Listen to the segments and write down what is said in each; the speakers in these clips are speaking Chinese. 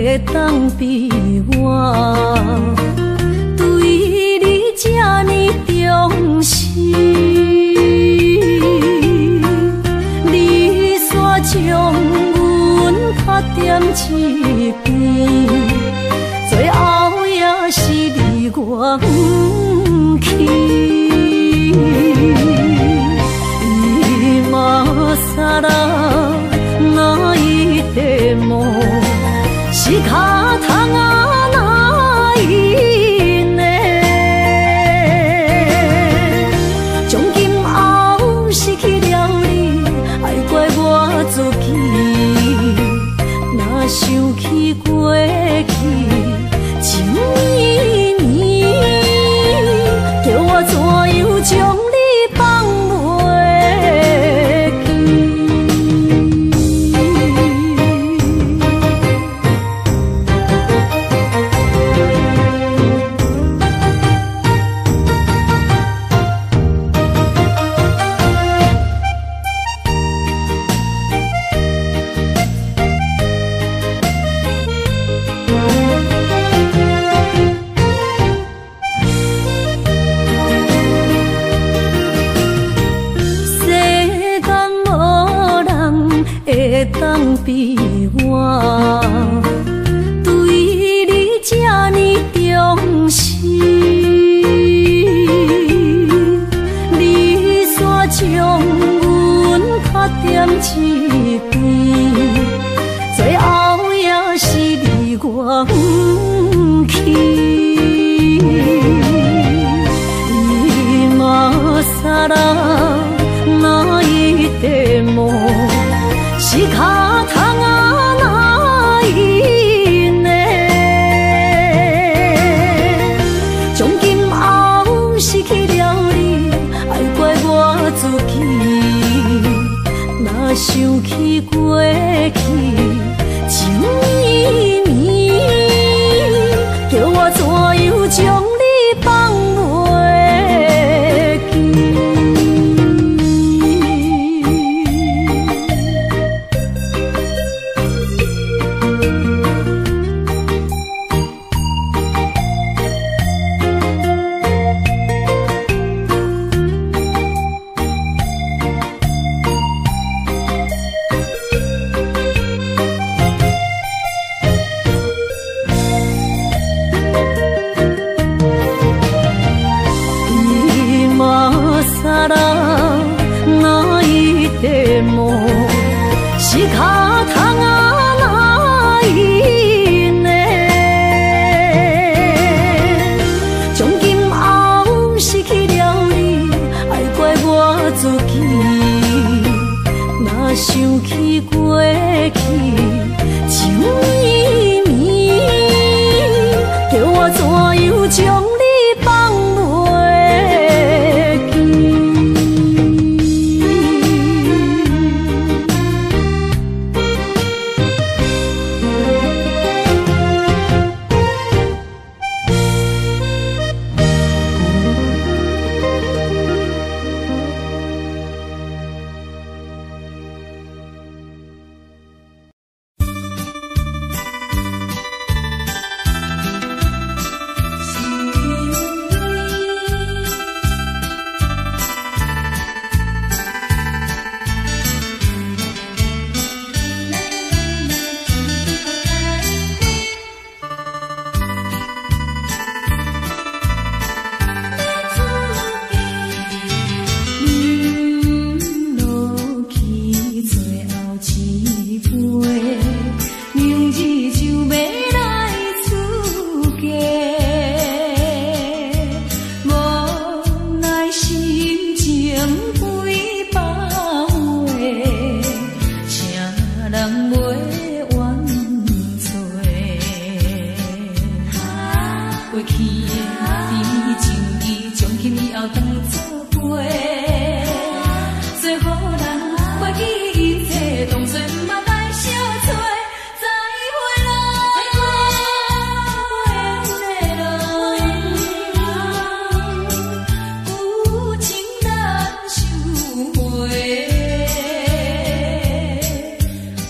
会当比我对你这呢重视，你煞将阮拍点一边，最后也是你我不去。今さら泣いても仕方がないね。从今后失去了你，爱怪我自己。若想起过去情绵绵，叫我怎样将你放袂？当比我对你这呢重视，你煞将阮拍点一边，最后也是你我不去。今さら泣いても仕方がないね。从今后失去了你，爱怪我自己。若想起过去情绵绵，叫我怎样将你放袂记？さら泣いても仕方がないね。从今后失去了你，爱怪我自己。若想起过去情绵绵，叫我怎样将你放袂记？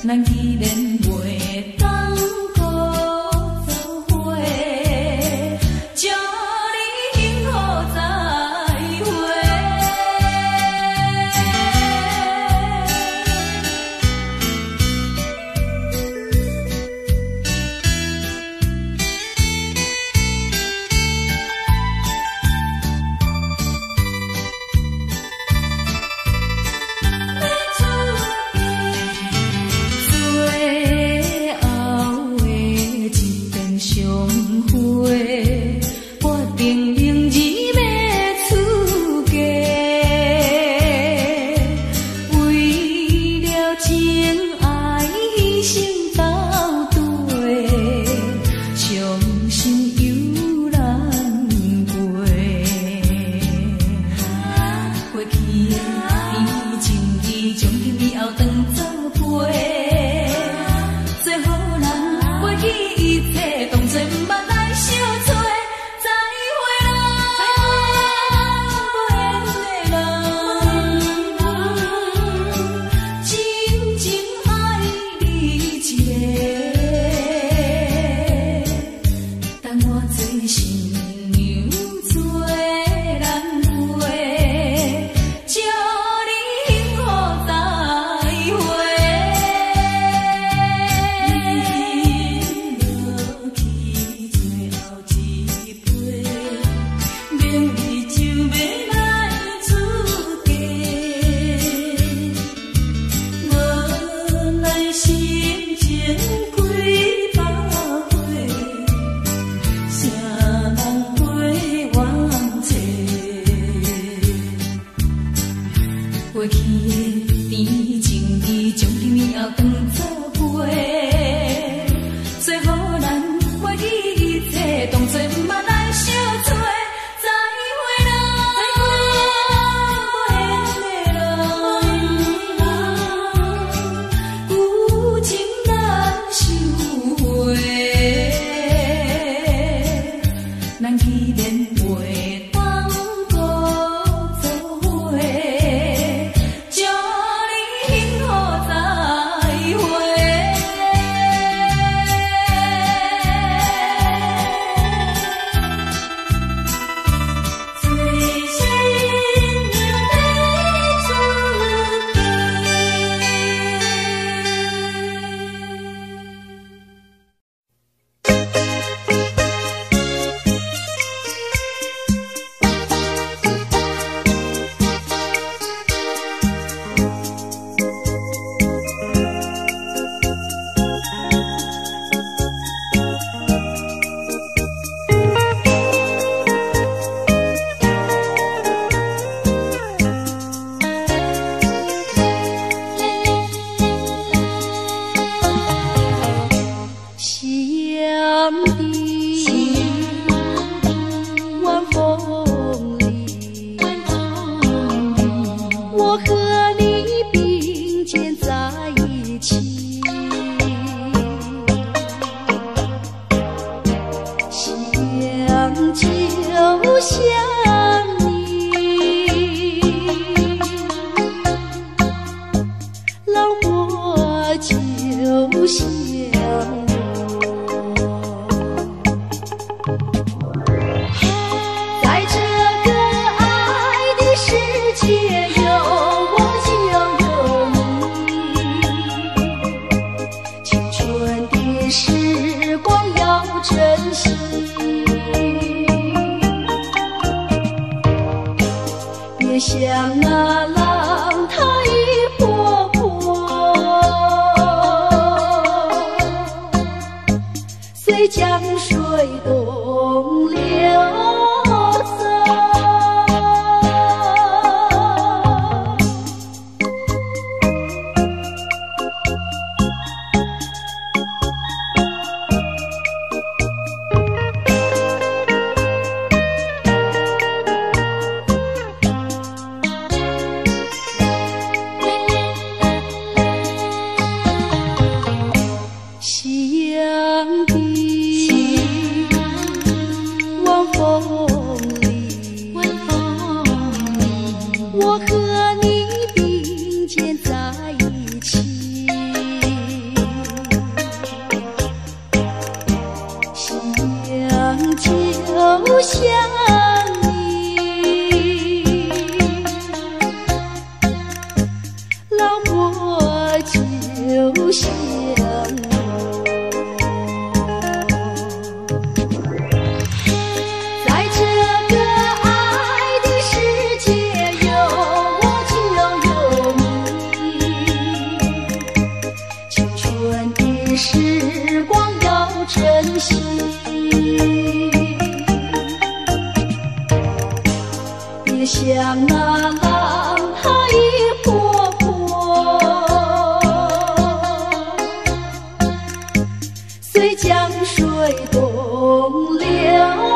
咱依然袂当讲。情爱牺牲斗对，伤心犹难过。过去的情义，从今以后当作陪。做好人，过去一切当作毋捌来相找。再会啦，真情爱你一个，等我做新娘做人陪，祝你幸福再会。落去最后一杯，明日就要来出嫁。无奈心情几百回，谁人陪冤妻？过去的甜情义，从今以后当作陪。做好人，过去一切当作毋捌来相找。再会啦，旧情难收回，咱既然袂当搁做伙，祝你幸福再会。最新娘要出乡的晚风里，我和你并肩在一起，想就想你，老我就想我。在这个爱的世界，有我就有你。青春的时光要珍惜，别像那浪它一波波，随江水东流走。夕阳的晚风里，我和你并肩在一起，想就想你，老我就想我。在这个爱的世界，有我就有你。青春的时光要珍惜，别像那浪它一波波，吹动了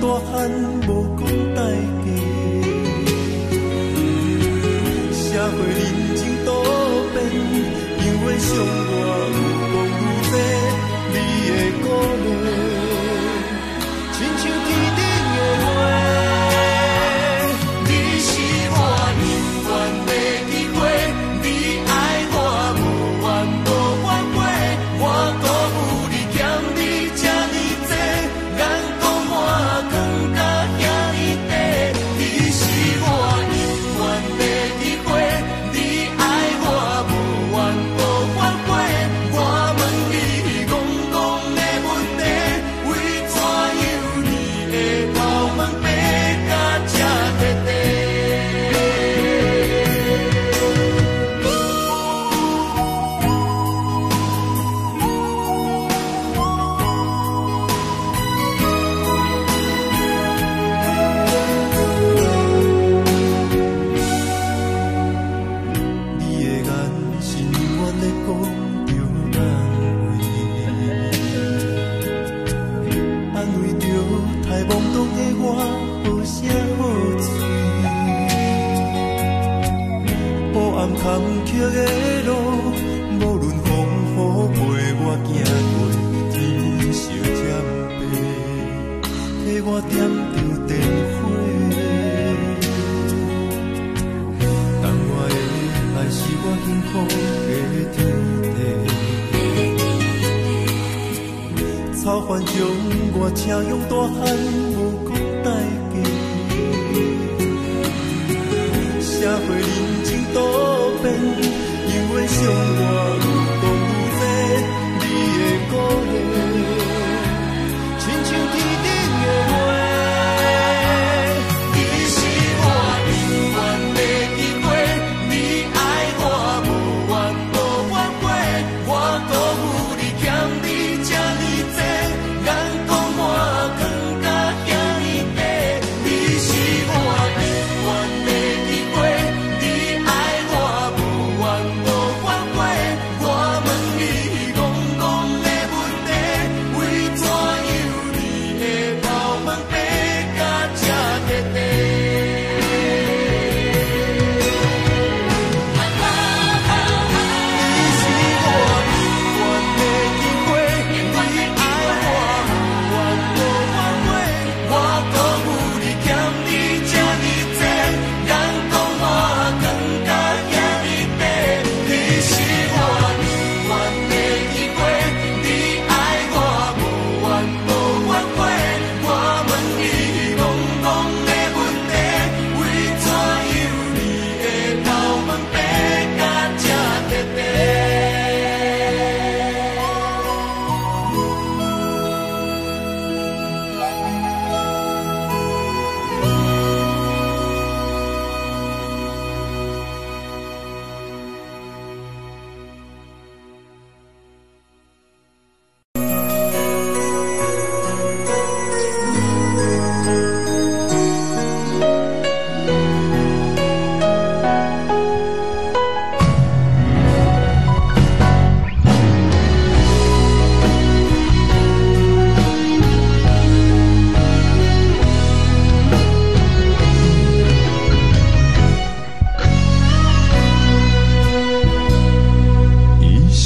山。我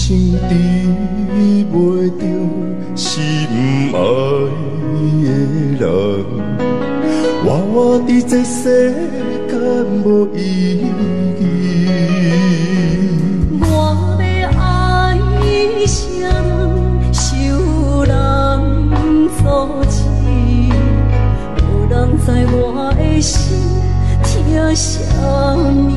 生治袂着心爱的人，我伫这世间无意义。我要爱啥人，受人阻止，无人知我的心疼啥物。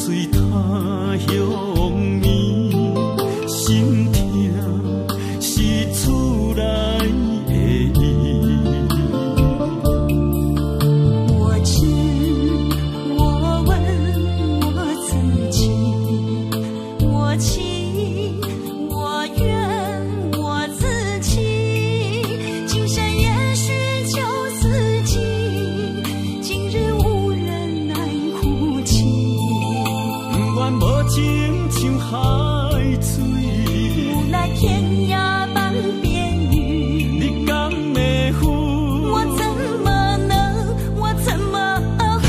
随他乡眠，心痛是厝内的伊。我痴，我问我自己，我情，我愿，我自欺。今生也许就此尽，今日无人来哭泣。不愿无情像海水，无奈天涯半边云。你敢袂负？我怎么能，我怎么恨？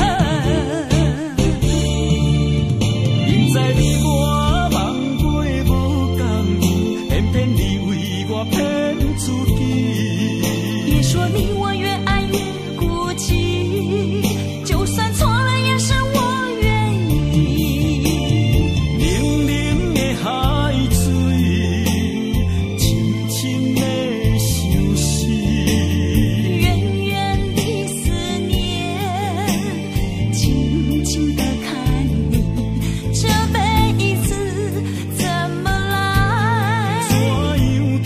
明知你我梦过无共伊，偏偏你为我骗自己。别说你我越爱越孤寂，就算错了也是我愿意。冷冷的海水，深深的相思。远远的思念，静静的看你，这辈子怎么来？怎样去？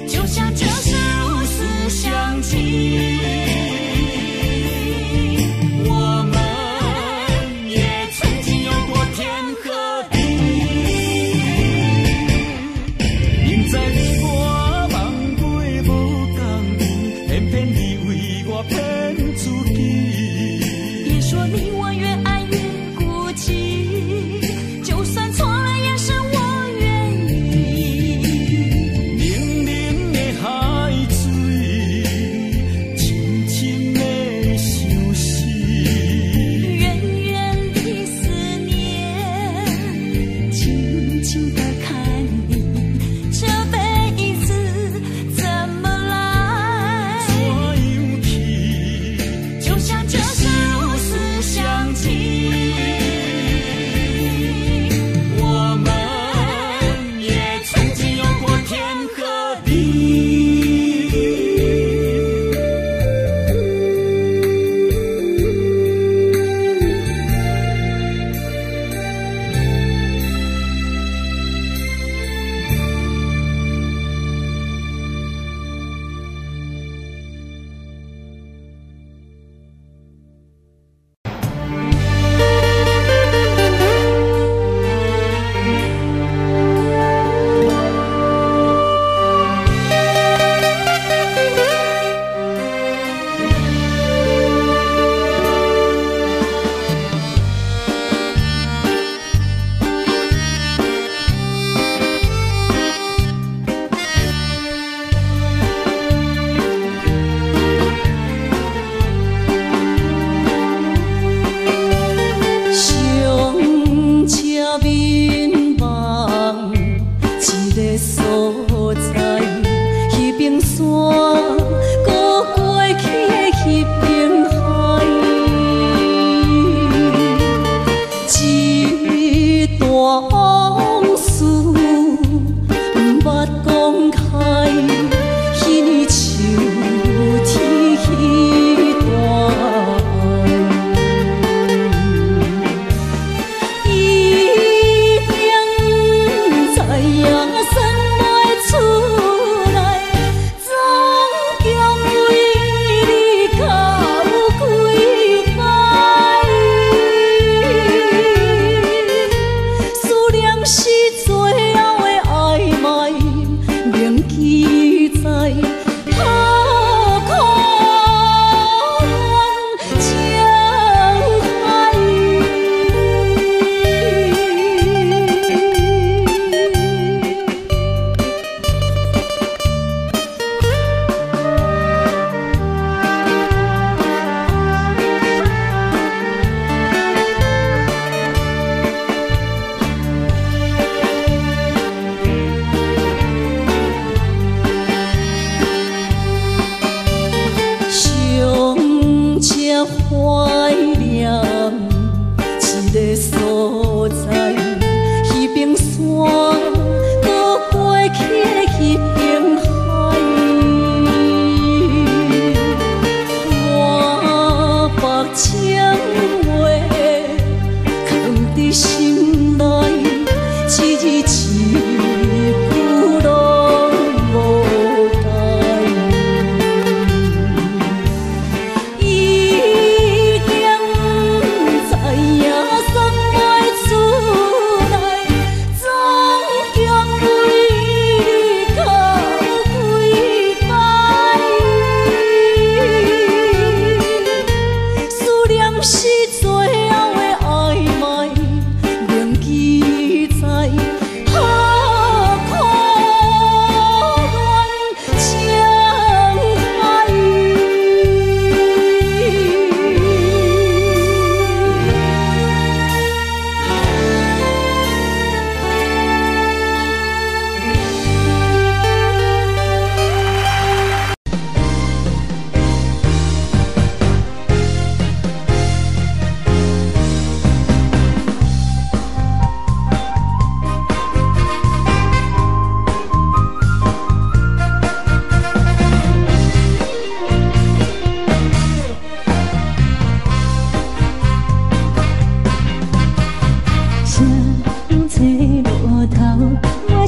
就像这是如此相契。我们也曾经有过天和地。明知你我梦过无共伊，偏偏你为我骗自己。别说你我越爱越孤寂，就算错了也是我愿意。冷冷的海水，深深的相思。远远的思念，静静的看你，这辈子怎么来？怎样去？就像这是如此相契。我们也曾经有过天和地。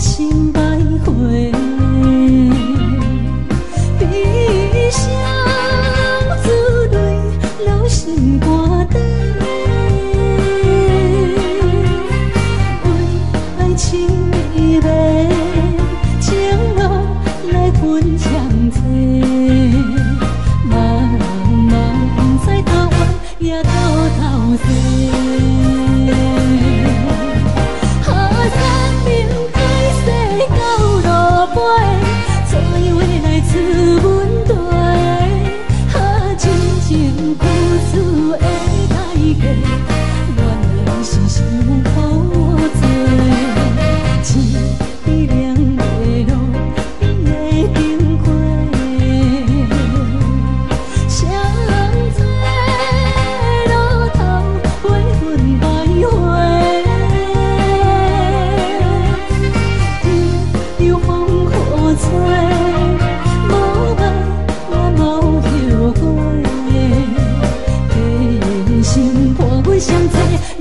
心百回，悲伤自泪流成歌底，为爱情依偎，情路来分相济，茫茫不知头弯也到头西。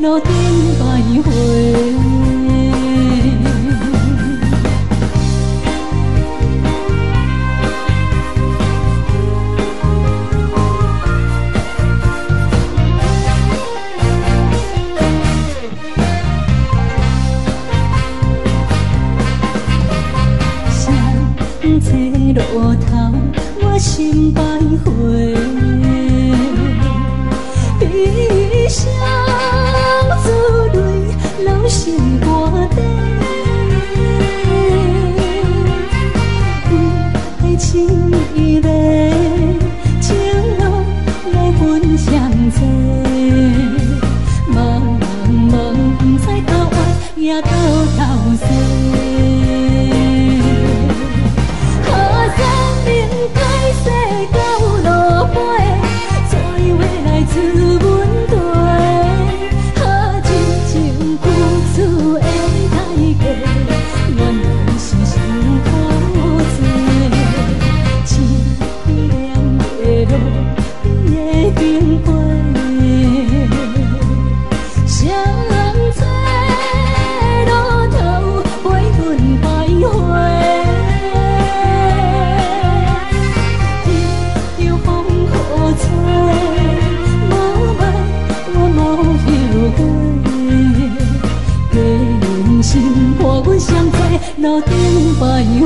路顶徘徊。相册路头，我心百回，悲伤。流成歌底，爱情依偎，情路来分相济，茫茫不知头弯也到头西。生命改写到路尾，怎样来自阮地？路顶徘徊。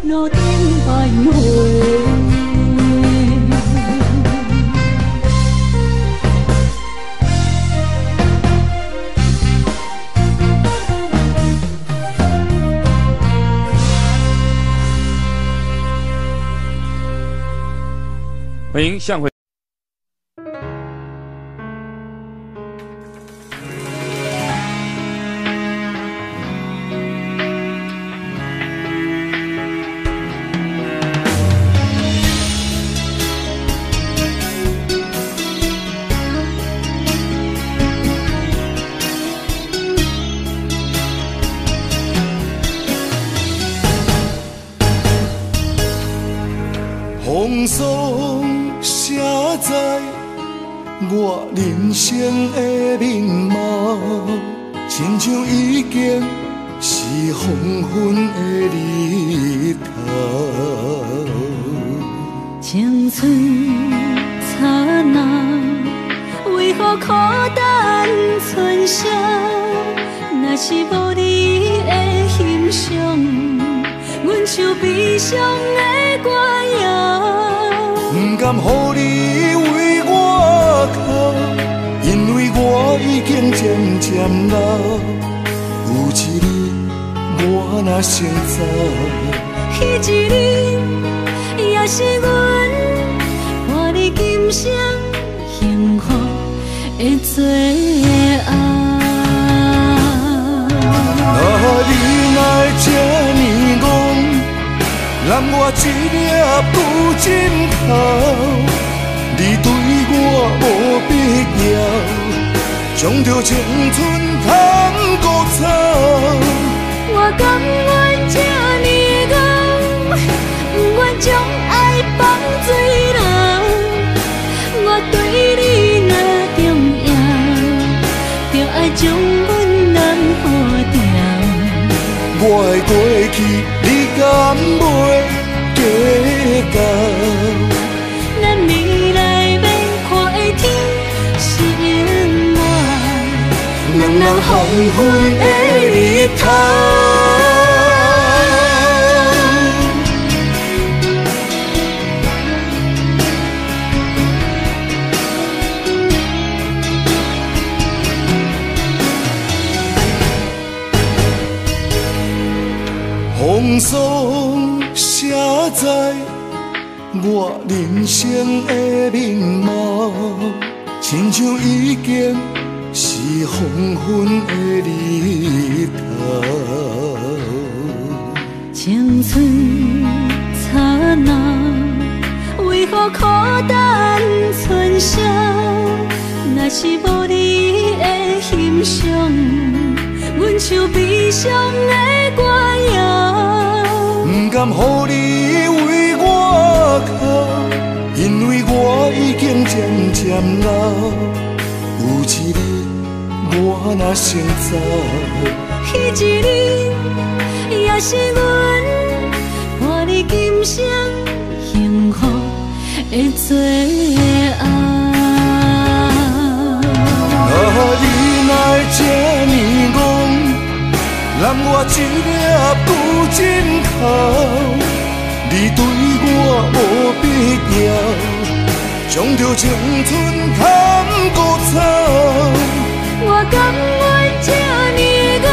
路顶徘徊。欢迎向回。风霜写在我人生的面貌，亲像已经是黄昏的日头。青春刹那，为何孤单存今生，若是无你的欣赏，阮像悲伤的歌谣。不甘予你为我哭，因为我已经渐渐老。有一日我若先走，彼一日也是阮伴你今生幸福的最后。啊，你哪会这呢戆，揽我一粒不枕头？你对我无必要，将着青春通孤草。我甘愿这呢戆，不愿将爱放水流。我对你若重要，就爱将阮人付掉。我的过去，你敢袂计较？咱未来要看的天是永远，两人黄昏的日头。风霜写在我人生的面貌，亲像已经是黄昏的日头。青春刹那，为何孤单春宵？若是无你的欣赏，阮像悲伤的歌谣。不甘予你为我哭，因为我已经渐渐老。有一日我若先走，彼一日也是阮伴你今生幸福的最后。啊，你哪会这呢戆，揽我一粒不枕头？你对我无必要，将着青春通孤草。我甘愿这呢戆，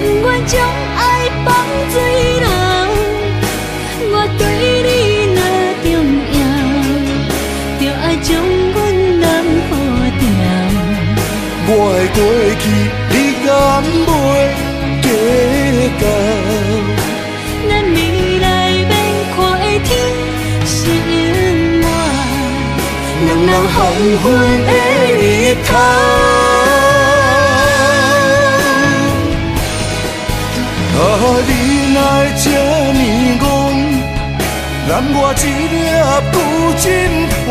不愿将爱放水流。我对你若重要，就爱将阮人付掉。我的过去，你敢袂计较？咱未来要看的天是永远，两人黄昏的日头。啊，你哪会这呢戆，揽我一粒不枕头？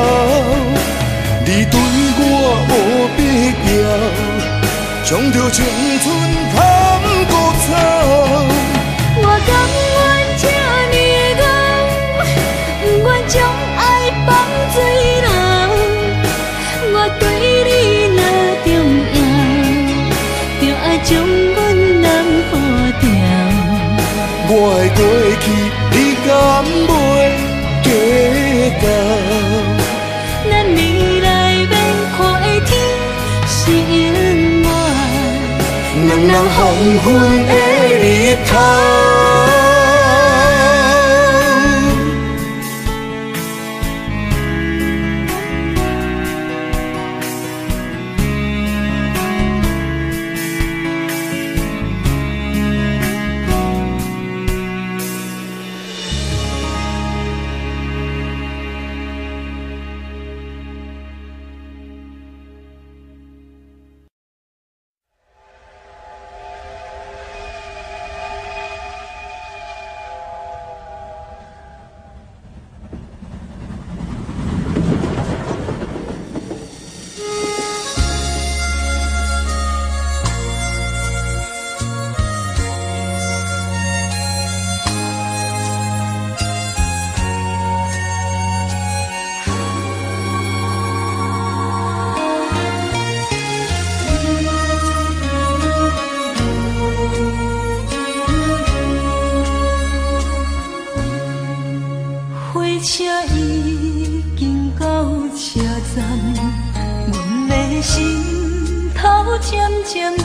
你对我无必要，将着青春通孤草。我甘愿这呢戆，不愿将爱放水流。我对你若重要，就爱将阮人付掉。我的过去，你敢袂计较？咱未来要看的天是永远，两人黄昏的日头。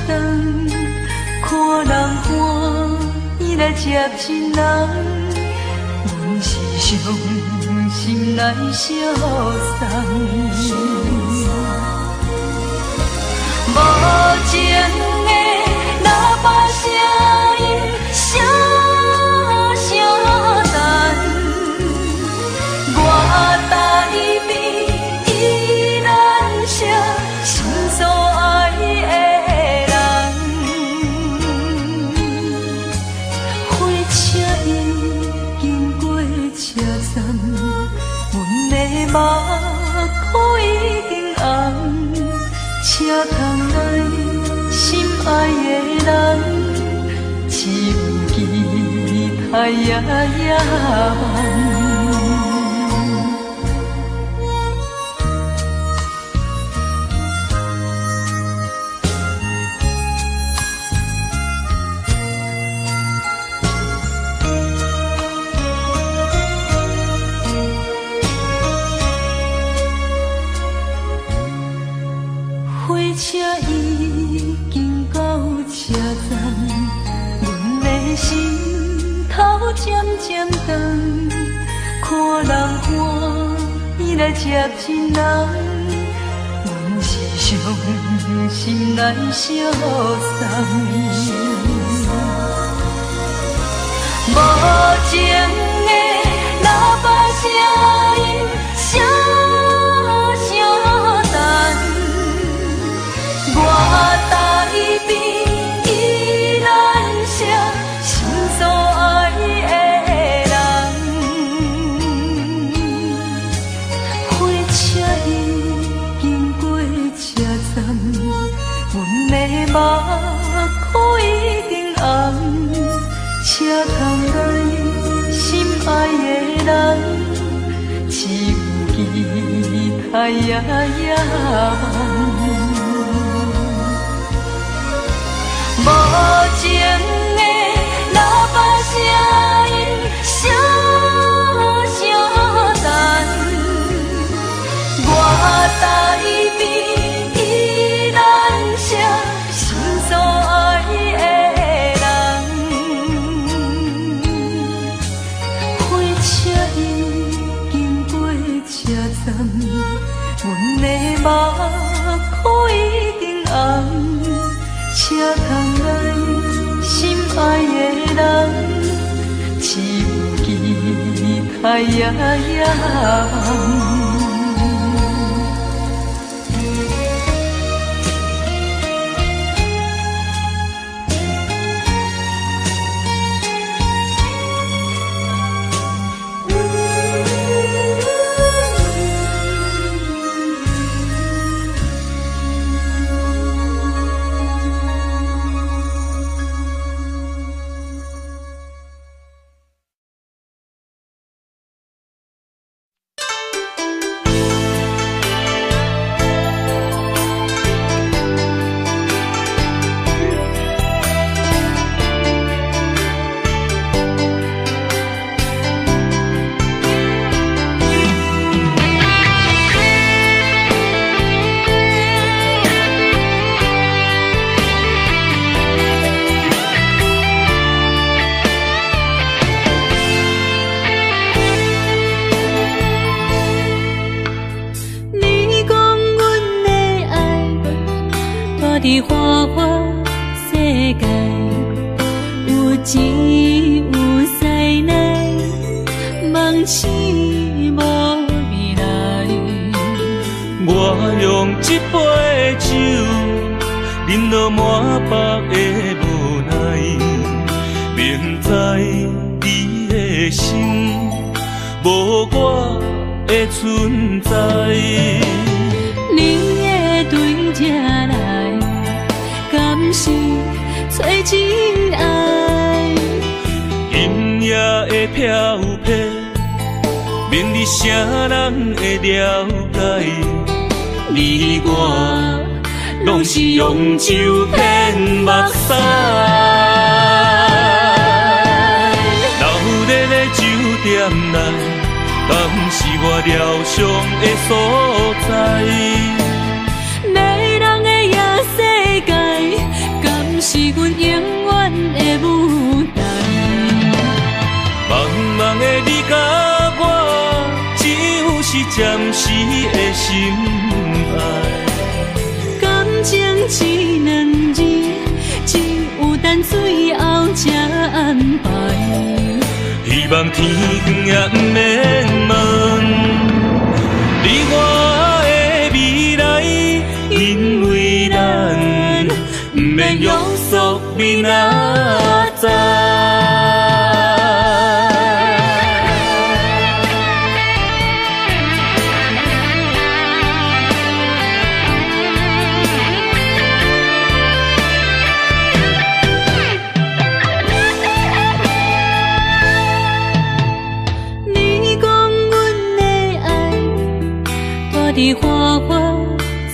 长，看人欢喜来接亲人，阮是伤心来相送。无情的喇叭声音，声声淡，我台边依然写心所爱的人。火车已经过车站，阮的目眶已经红，车窗内心爱的人，只有期待夜梦。火车已经到车站，阮的心头渐渐长，看人欢喜来接亲人，阮是伤心来相送。无情的喇叭声音，声声淡。我台边依然写心所爱的人，火车已经过车站，阮的目眶已经红，车窗内心爱的人，只有期待夜梦。无情的喇叭声音，声声淡，我台边依然写心所爱的人。火车已经过车站，阮的目眶已经红，车窗内心爱的人，只有期待夜梦。伫花花世界，有钱有势来，梦醒无未来。我用一杯酒，饮落满腹的无奈，明知你的心无我的存在。你的对这来，敢是找真爱？今夜的飘泊，明日啥人会了解？你我拢是用酒骗目屎，流热的酒店内，敢是我疗伤的所在？迷人的夜世界，是阮永远的舞台。茫茫的你甲我，只有是暂时的心爱。感情一两字，只有等最后才安排。希望天光也不免问，你我的未来，因为咱不免约束明仔载。伫花花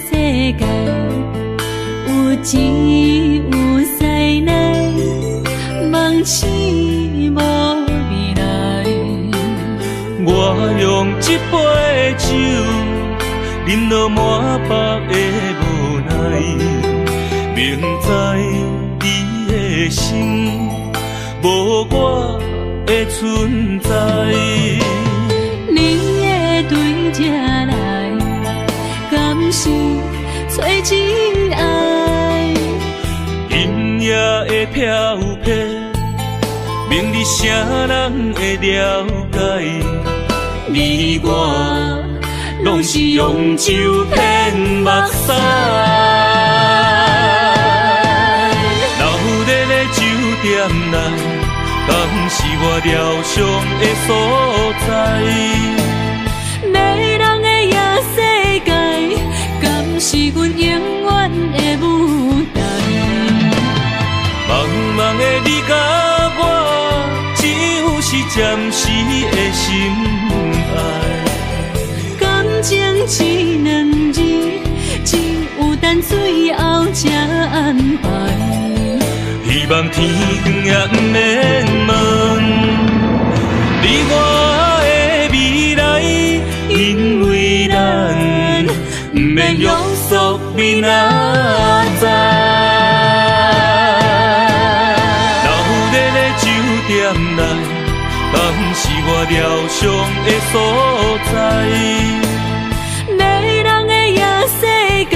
世界，有钱有势来，梦醒无未来。我用一杯酒，饮落满腹的无奈，明知你的心无我的存在。你的对这来，敢是找真爱？音乐的飘飘，明日谁人会了解？你我拢是用酒骗目屎，留在咧酒店内，敢是我疗伤的所在？迷人的夜世界，敢是阮永远的舞台？茫茫的你甲我，只有是暂时的心爱。感情一两字，只有等最后才安排。希望天光也不免问，你我的未来，因为咱不免约束明仔载。留在咧酒店内，敢是我疗伤的所在？迷人的夜世界，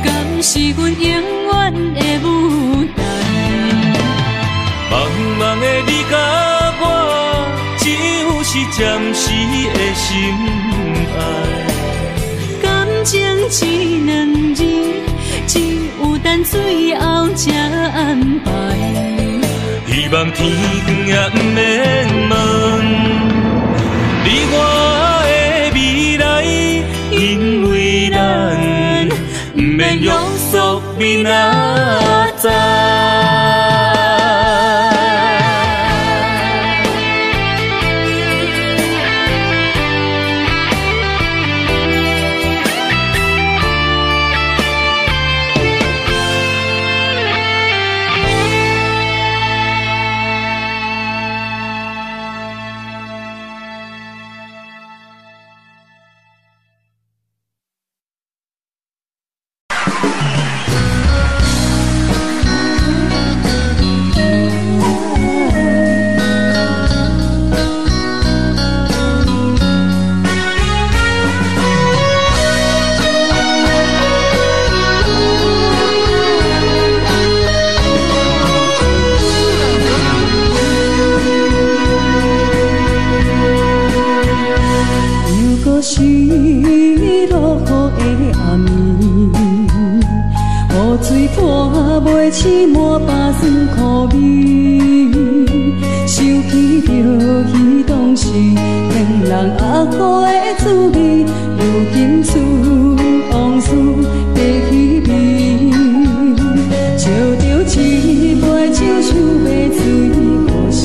敢是阮永远的舞台？茫茫的你甲我，只有是暂时的心爱。感情一两字，只有等最后才安排。希望天光也不免问，你我的未来，因为咱不免约束明仔载。起满巴酸苦味，想起着彼当时骗人压苦的滋味，如今厝往事地稀微，笑着一杯酒想要醉过时，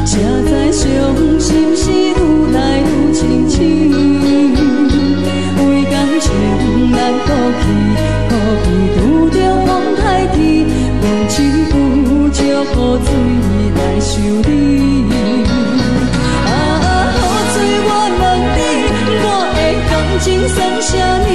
谁知伤心事愈来愈清醒，为感情难过去，可比拄着风台天，用一壶酒雨水来修理。啊，雨水我问你，我的感情算啥物？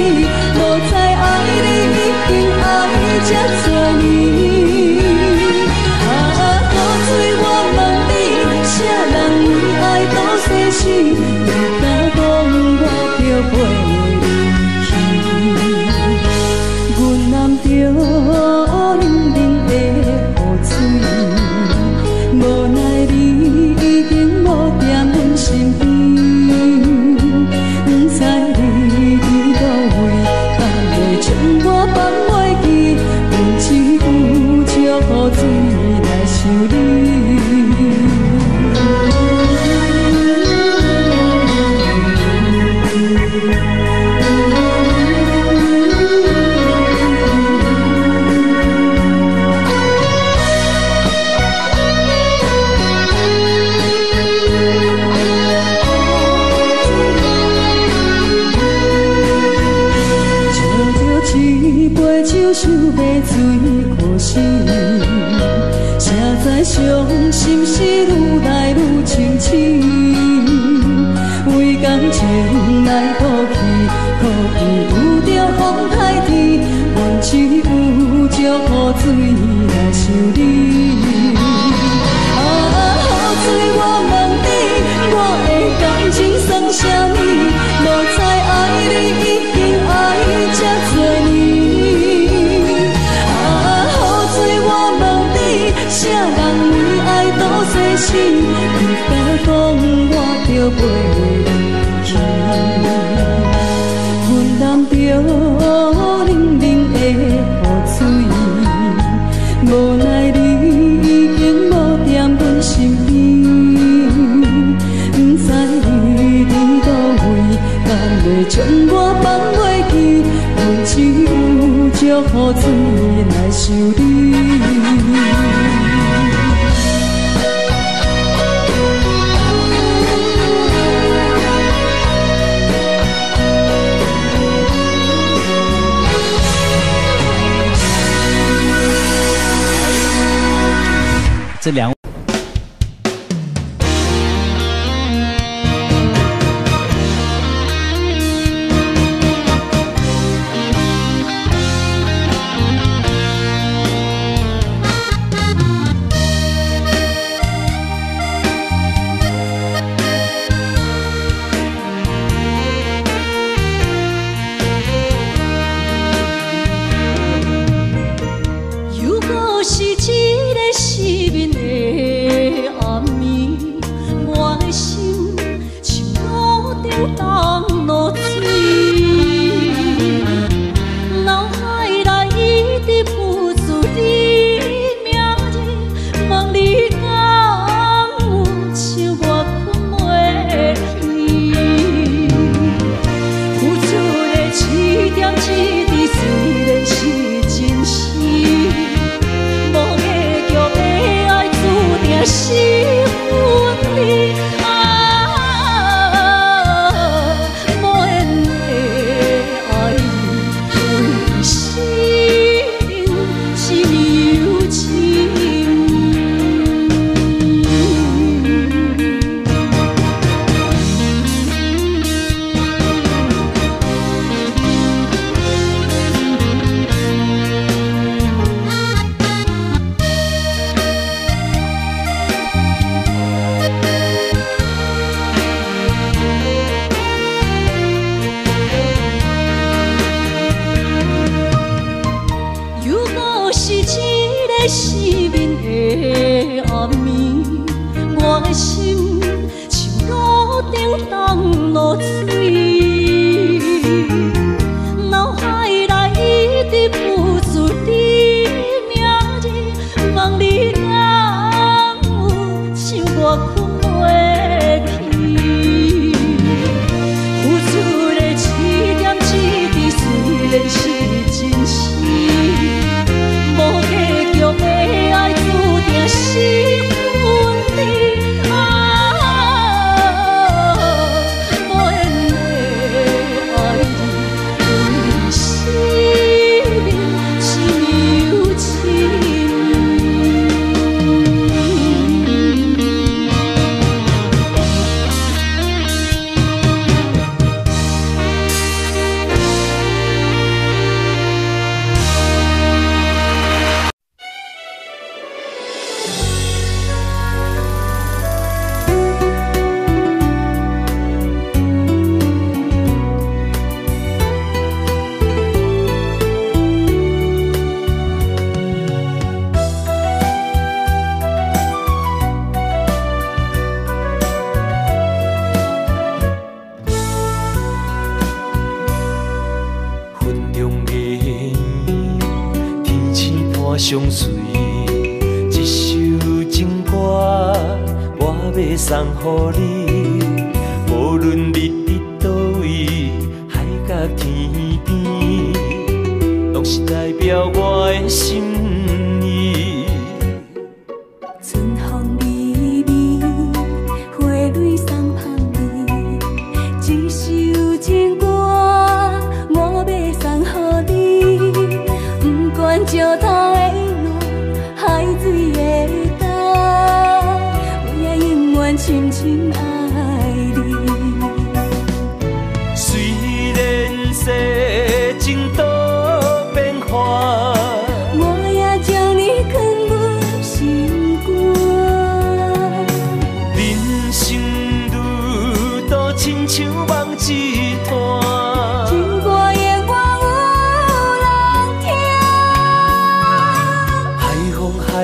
知伤心是愈来愈深深，为感情来赌气，可有遇着风台天，阮只有借雨水来想你。雨水我问你，我的感情算啥物？无知爱你已经爱这多年。雨水我问你，啥人为爱赌生死？你敢讲我着袂离去？阮淋着冷冷的雨水，无奈你已经无踮阮身边。不知你伫倒位，敢会将我放袂记？阮只有借雨水来想你。这两。相随，一首情歌我要送予你。无论你伫倒位，海角天边，拢是代表我的心意。春风微微，花蕊送香味，一首情歌我要送予你。不管石头的路，海水的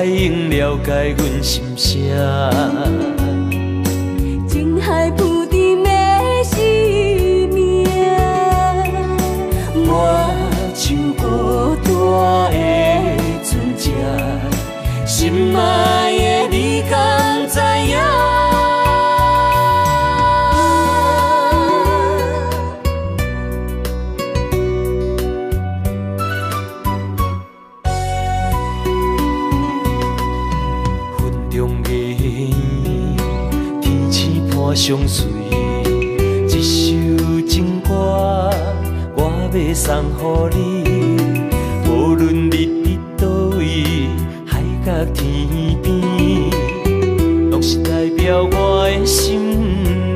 用了解阮心声。情海浮沉的生命，我像孤单的船只，心爱的你敢知影？云中月圆，天星伴相随，一首情歌我要送予你。无论你伫倒位，海角天边，拢是代表我的心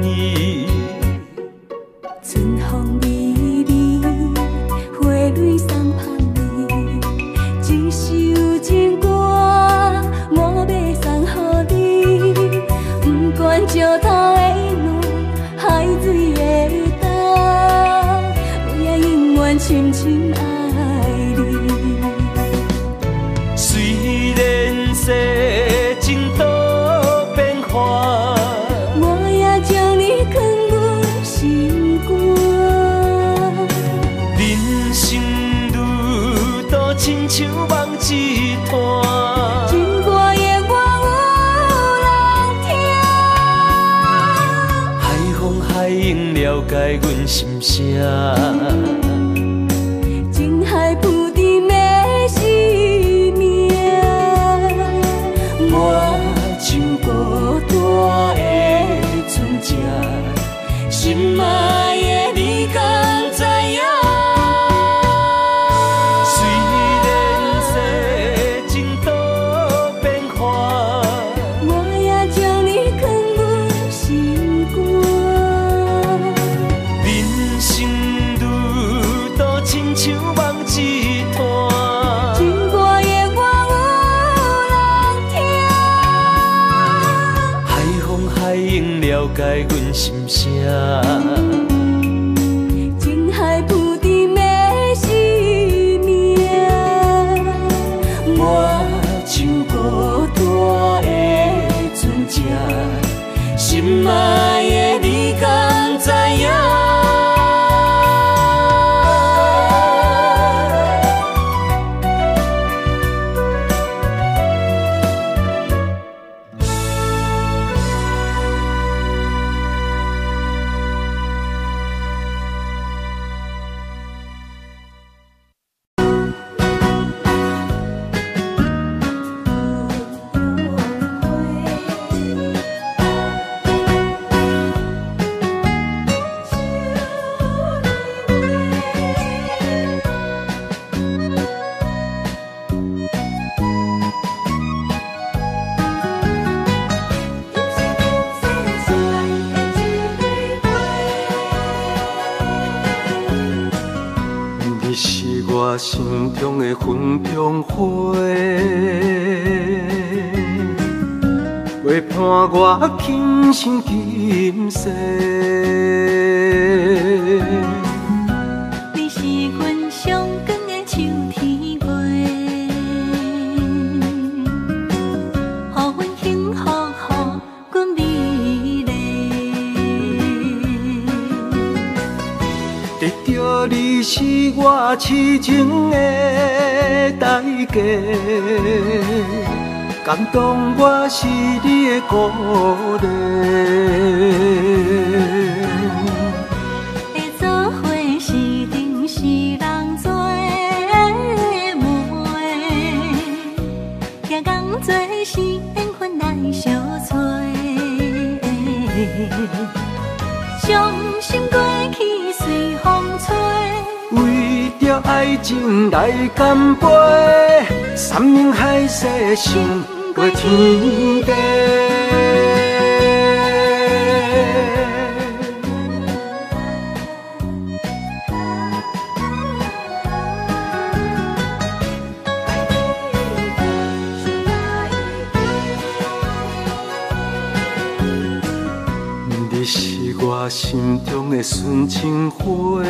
意。春风微微，花蕊送香味，一首情歌我要送予你。不管石头的路，海水的干，我也永远深深爱。虽然世情多变化，我也将你藏阮心肝。人生路途亲像梦一段，情歌永远有人听。海风海涌了解阮心声。情海浮沉的生命，我像孤单的船只，心爱的你敢知影？虽然世情多变化，我也将你藏阮心肝。人生路途亲像梦一段，情歌永远有人听。海风海涌了解阮心声。情海浮沉的生命，我像孤单的船只，心爱的你敢知影？你是我心中的云中花，陪伴我今生今世。你是阮上光的秋天月，予阮幸福，予阮美丽。得到你是我痴情的代价，感动我是你的鼓励。会做伙是定是人做的媒，行工做是缘分来相找。伤心过去随风吹，为着爱情来干杯，山盟海誓想过天地。你是我心中的纯情花，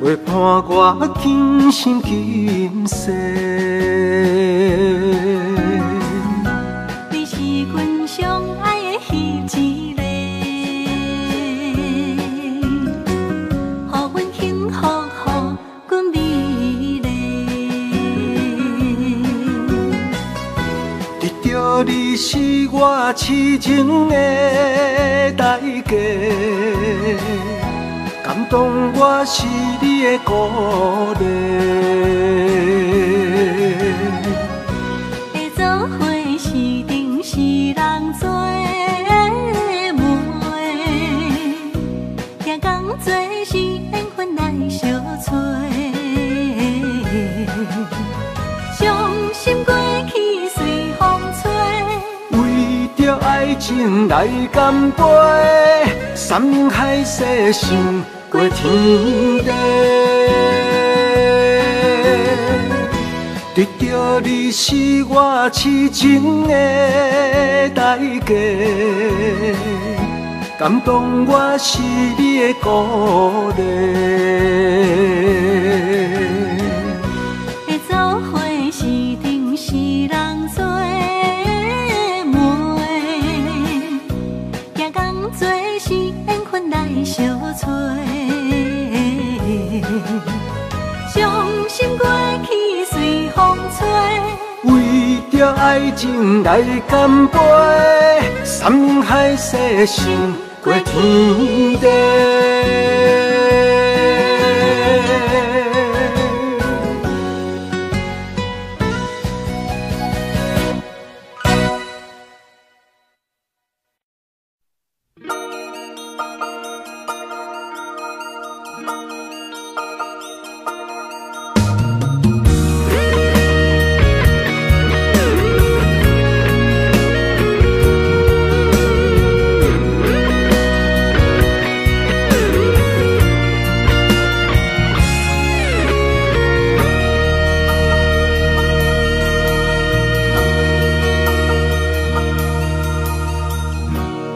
陪陪伴我今生今世。你是阮上爱的彼一个，予阮幸福，予阮美丽。得到你是我痴情的代价。感动我是你的鼓励，会做伙是定是人做媒，行工做是缘分来相找，伤心过去随风吹，为着爱情来干杯，山盟海誓想过天地，得到你是我痴情的代价，感动我是你的鼓励。会做伙是定是人做媒，行工做是缘分来相找。伤心过去随风吹，为着爱情来干杯，山盟海誓想过天地。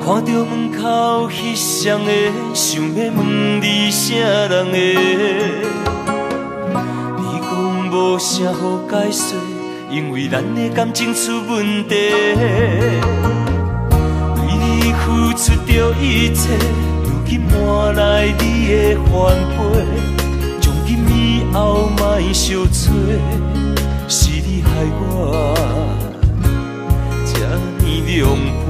看着门口翕相的，想要问你啥人的？你讲无啥好解释，因为咱的感情出问题。为你付出着一切，如今换来你的反悔。从今以后莫相找，是你害我这呢狼狽。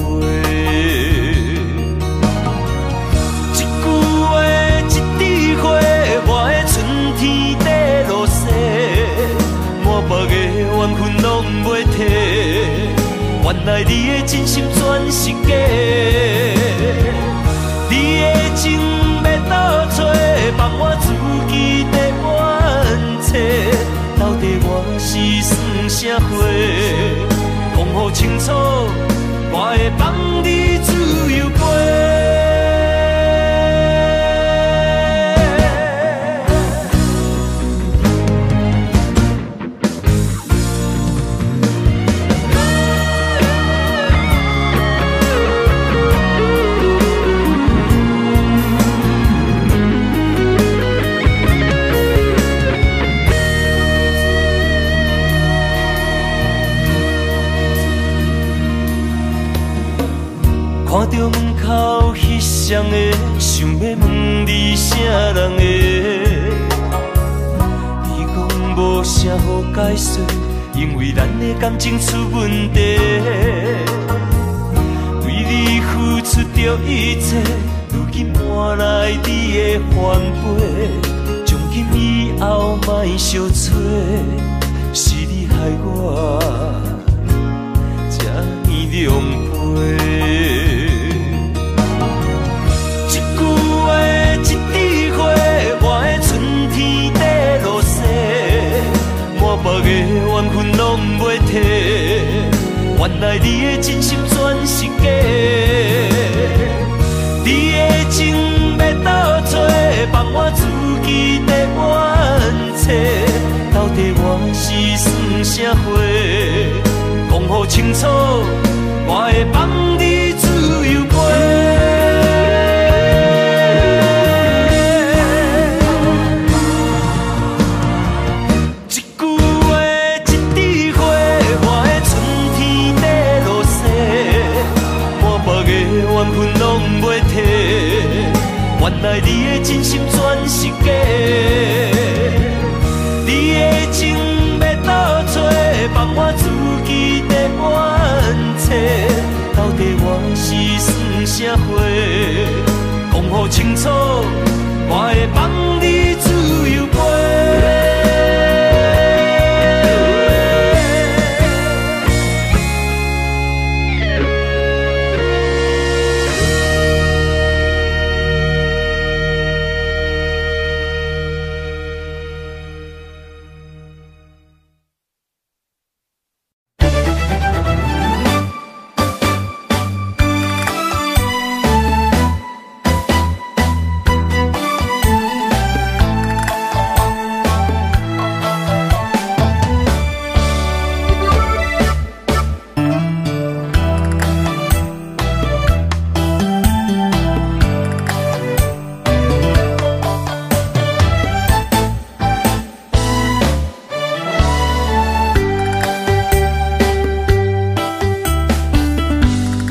缘分拢袂褪，原来你的真心全是假。你的情要倒找，放我自己在冤切。到底我是算啥货？讲予清楚，我会放你自由飞。看着门口翕相的，想要问你啥人的？你讲无啥好解释，因为咱的感情出问题。为你付出着一切，如今换来你的反悔。从今以后莫相找，是你害我这呢狼狽。缘分拢袂褪，原来你的真心全是假。你的情要倒找，放我自己在冤切。到底我是算啥货？讲予清楚，我会放你自由飞。来你的真心全是假。你的情要倒找，放我自己在怨切。到底我是算啥货？讲好清楚，我会放你自由飞。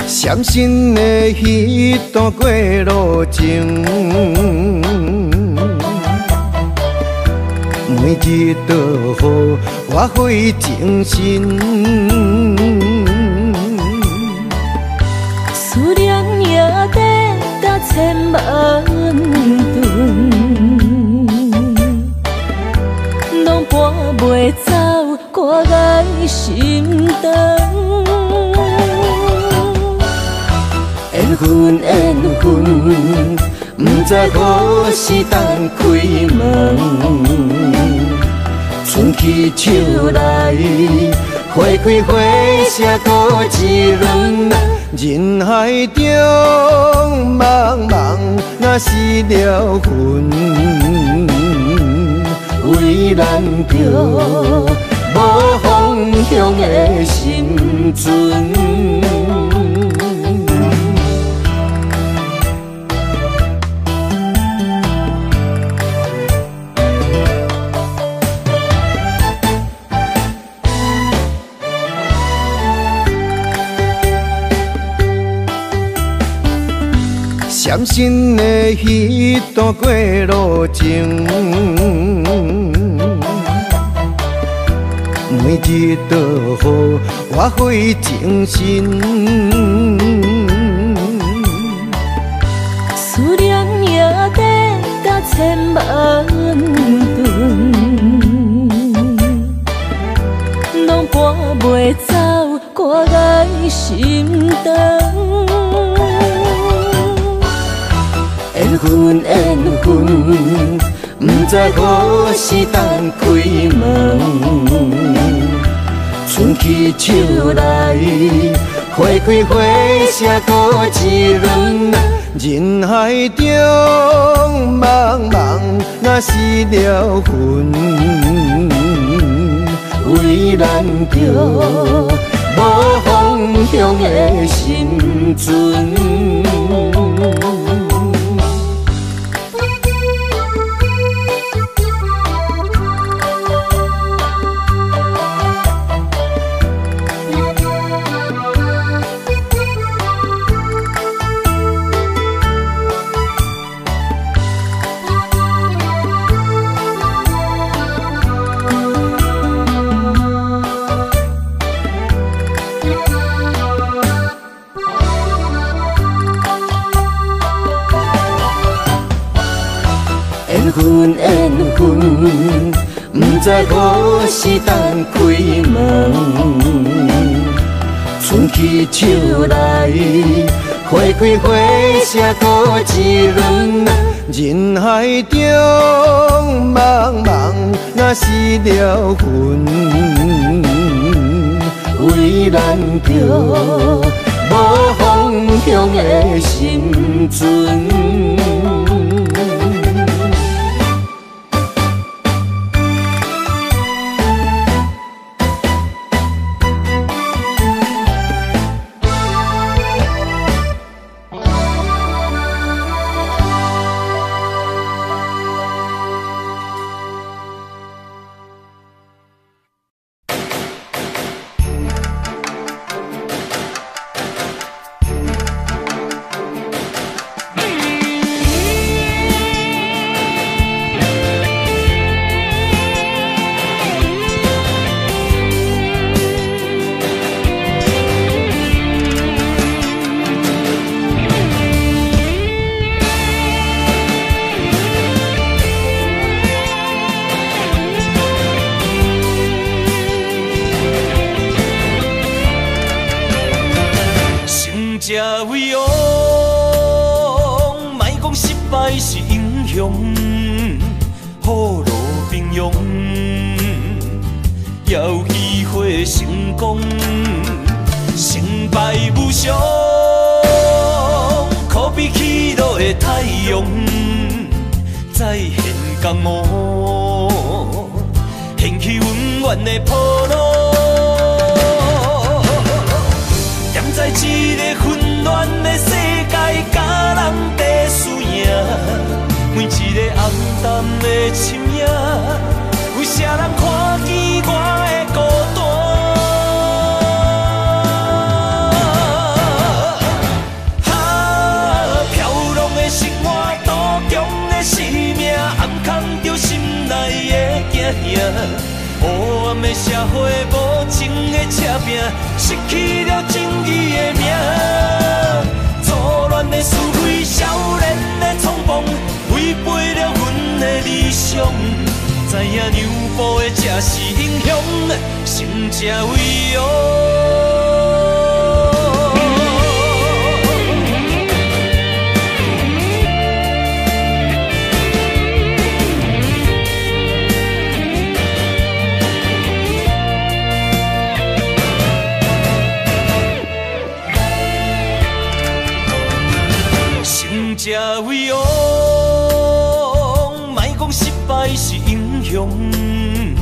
闪身的迄段过路情，每日都予我费精神。思念也得到千万吨，拢搬袂走我的心肠。缘分，缘分，不知何时当开门。春去秋来，花开花谢过一轮。人海中茫茫，若是了魂，为咱着无方向的心存。闪身的迄段过路情，每日都予我费精神。思念也得到千万吨，拢搬袂走我的心肠。缘分，缘分，不知何时当开门。春去秋来，花开花谢过一轮。人海中茫茫，若是了魂，为咱着无方向的心存。缘分，缘分，不知何时当开门。春去秋来，花开花谢过一轮。人海中茫茫，若是了魂，为咱着无方向的心存。者为王，莫讲失败是英雄，雨露平庸，也有机会成功，成败无常，可比起落的太阳，再现江湖，掀起温暖的波浪。踮在一个混乱的世界，甲人在输赢，每一个暗淡的深夜，有啥人看见我的孤单？哈，飘浪的生活，多强的生命，暗藏着心内的惊吓。黑暗的社会，无情的车拼，失去了正义的命。错乱的思维，少年的冲动，违背了阮的理想。知影让步的才是英雄，成者为王。者为王，莫讲失败是英雄，雨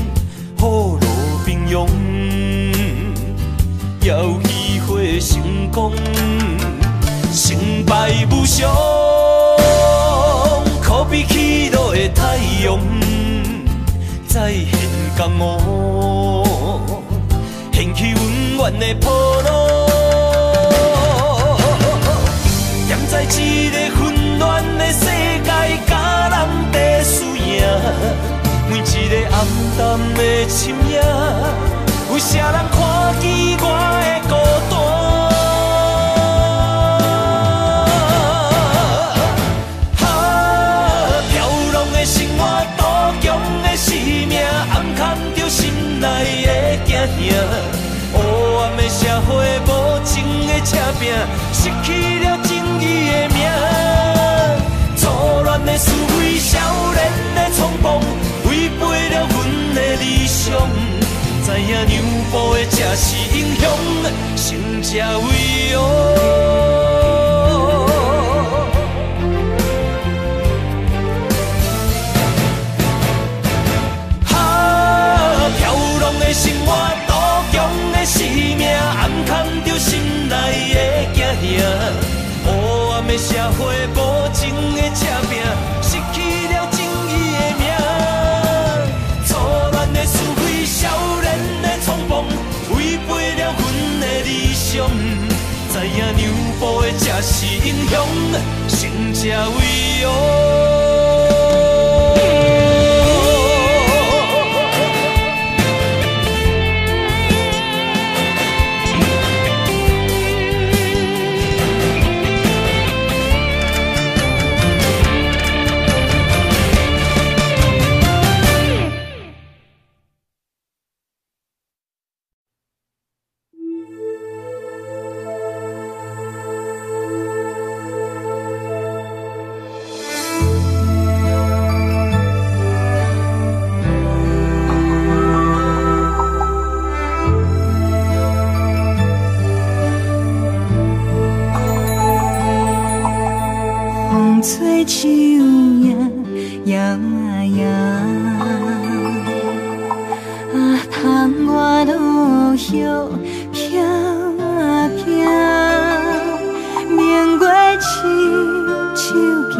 露平庸，也有机会成功，成败无常，可比起落的太阳，再现江湖，掀起温暖的波浪。在一个混乱的世界，甲人在输赢，每一个暗淡的深夜，有啥人看见我的孤单？哈，飘浪的生活，多强的生命，暗藏着心内的惊吓。黑暗的社会，无情的车拼，失去了正义的命。错乱的思维，少年的冲动，违背了阮的理想。知影让步的才是英雄，成者为王。生活多强的生命，暗藏着心内的惊吓。黑暗的社会，无情的车拼，失去了正义的命。错乱的思维，少年的冲动，违背了阮的理想。知影让步的才是英雄，成者为王。吹树叶摇啊摇，窗外落叶飘啊飘，明月亲手行，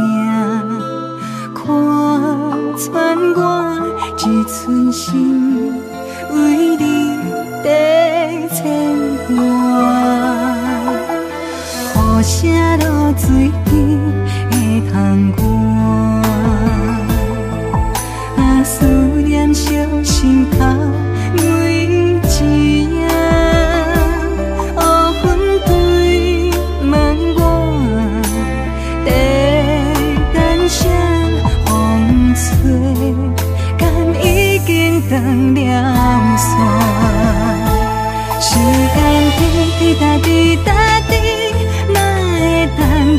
看穿我一寸心，为你在牵挂，雨声落水边。窗外，思念烧心头每一夜，乌云对问我，在等啥风吹，敢已经断了线，时间滴答滴答滴，哪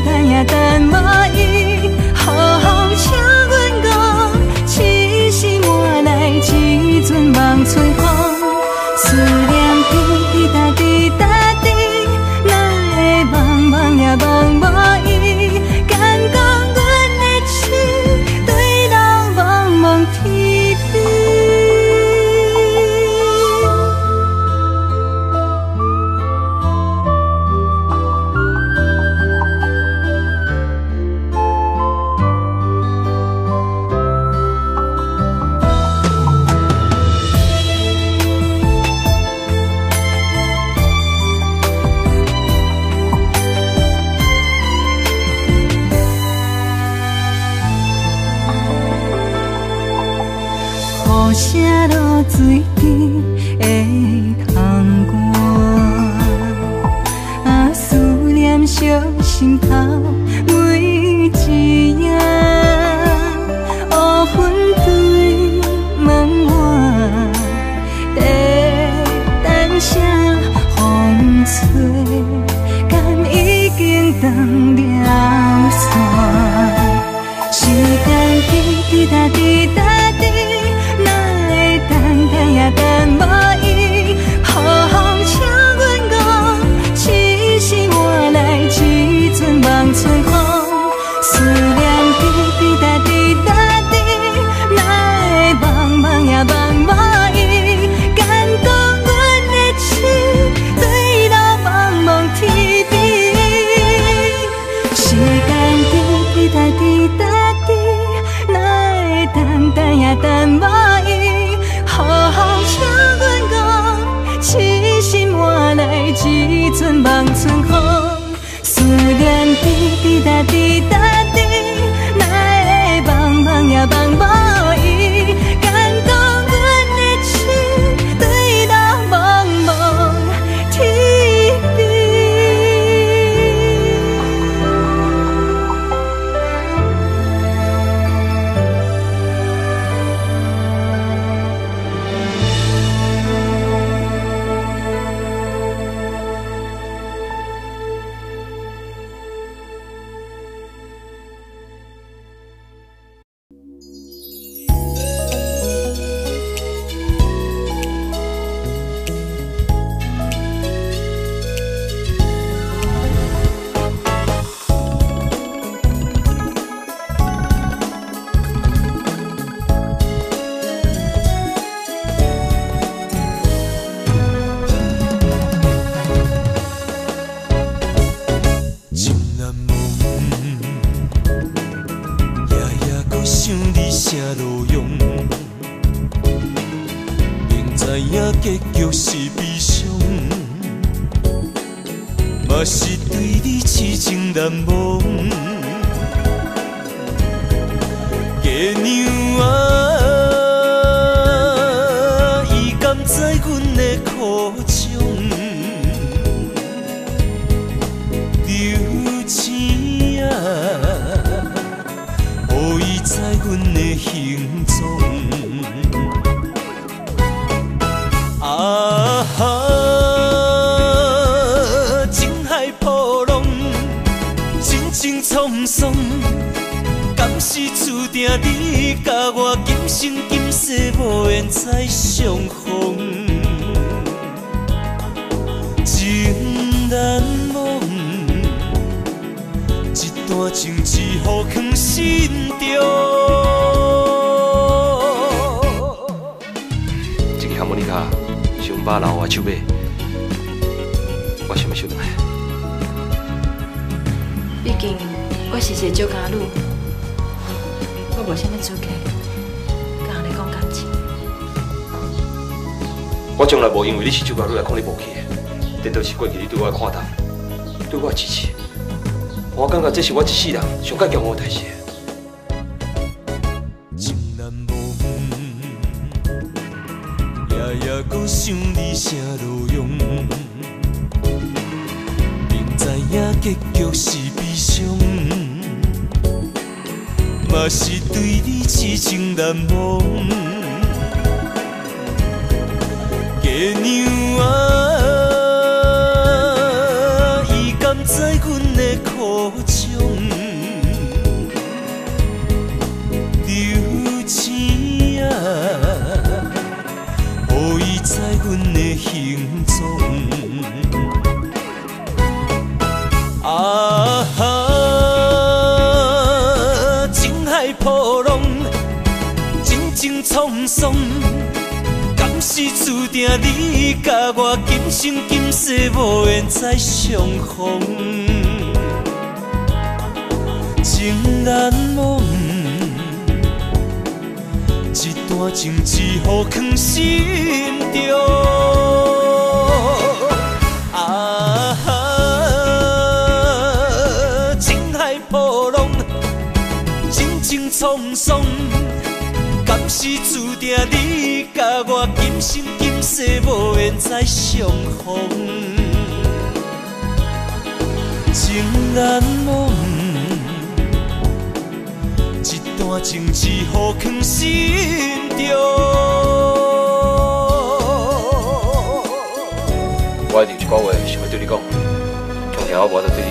等也等无伊，好好请阮讲，痴心换来一阵梦吹风，思念滴滴答滴答滴，哪会茫茫也茫无伊，敢讲阮的痴，对人茫茫天边。雨声落水边的窗外，思念烧心头每一夜，乌云对门外，等声风吹，敢已经断了线，时间滴滴答滴答滴。等也等无伊，好好请阮讲，痴心换来一阵梦吹风，思念滴滴答滴答滴，哪会茫茫也茫无伊，敢讲阮的痴，对路茫茫天边，时间滴滴答滴答滴，哪会等也等无伊。好好请阮讲，痴心换来一阵梦春风，思念滴滴答滴答滴，哪会茫茫也茫无伊，敢讲阮的痴，对路茫茫天边。结局是悲伤，嘛是对你痴情难忘。月娘啊，伊甘知阮的苦衷，留钱啊，予伊知阮的行踪。啊哈！情海波浪，真情沧桑，敢是注定你甲我今生今世无缘再相逢？情难忘，一段情只好藏心中。这个哈莫尼卡。想把老我手买，我想要收倒来。毕竟我是一个酒家女，我无啥物资格，甲你讲感情。我从来无因为你是酒家女来看你无起，这都是过去你对我的看待，对我的支持。我感觉这是我一世人上较骄傲的代志。也搁想你啥路用，明知影结局是悲伤，嘛是对你痴情难忘。月娘啊，伊甘知阮的苦衷。阮的形状。啊哈，情海波浪，情情沧桑，敢是注定你甲我今生今世无缘再相逢？情难忘，一段情只好藏心中。啊哈，情海波浪，情情沧桑，敢是注定你甲我今生今世无缘再相逢？情难忘，一段情只好藏心中。我一定有一句话想要对你讲，从听我无得对你